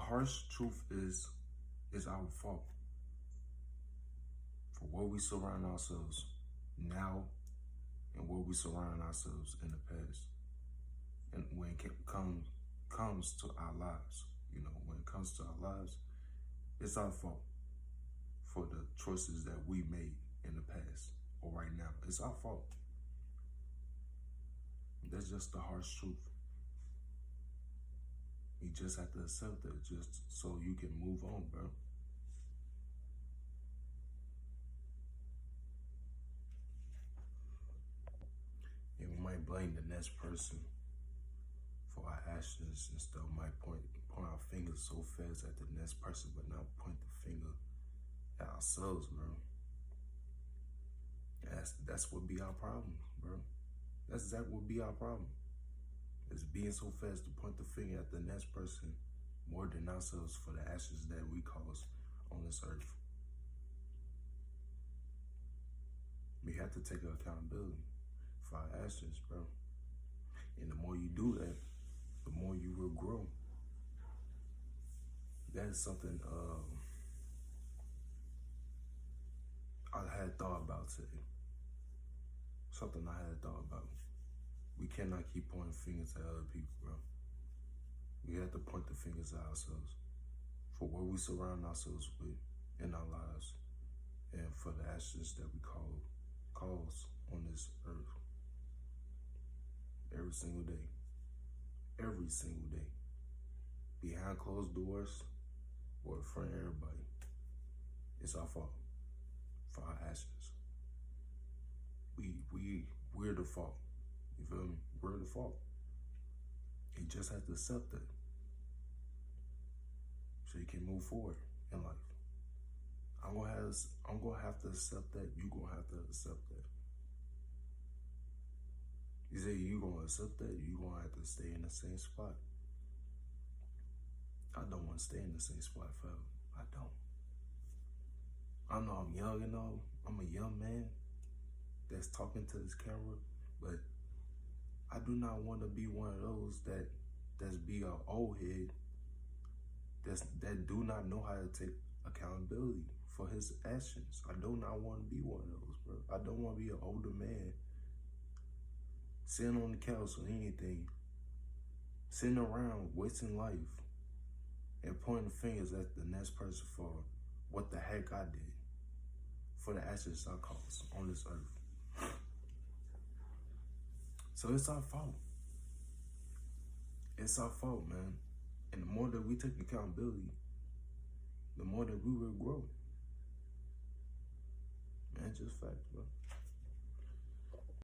harsh truth is our fault for where we surround ourselves now and where we surround ourselves in the past. And when it comes to our lives, when it comes to our lives, it's our fault for the choices that we made in the past or right now. It's our fault. That's just the harsh truth. You just have to accept that just so you can move on, bro. And we might blame the next person for our actions and stuff. Might point our fingers so fast at the next person, but not point the finger at ourselves, bro. That's what be our problem, bro. That's exactly what be our problem. Is being so fast to point the finger at the next person more than ourselves for the actions that we cause on this earth. We have to take accountability for our actions, bro. And the more you do that, the more you will grow. That is something I had thought about today. Something I had thought about. We cannot keep pointing fingers at other people, bro. We have to point the fingers at ourselves for what we surround ourselves with in our lives and for the actions that we cause on this earth. Every single day. Every single day. Behind closed doors or in front of everybody. It's our fault for our actions. We're the fault. You feel me? We're the fault. You just have to accept that so you can move forward in life. I'm gonna have to accept that. You gonna have to accept that. You say you gonna accept that. You gonna have to stay in the same spot. I don't want to stay in the same spot forever. I don't. I know I'm young and all. I'm a young man that's talking to this camera, but I do not want to be one of those that's be an old head that do not know how to take accountability for his actions. I do not want to be one of those, bro. I don't want to be an older man sitting on the couch or anything, sitting around wasting life and pointing fingers at the next person for what the heck I did, for the actions I caused on this earth. So it's our fault. It's our fault, man. And the more that we take accountability, the more that we will grow. Man, just facts, bro.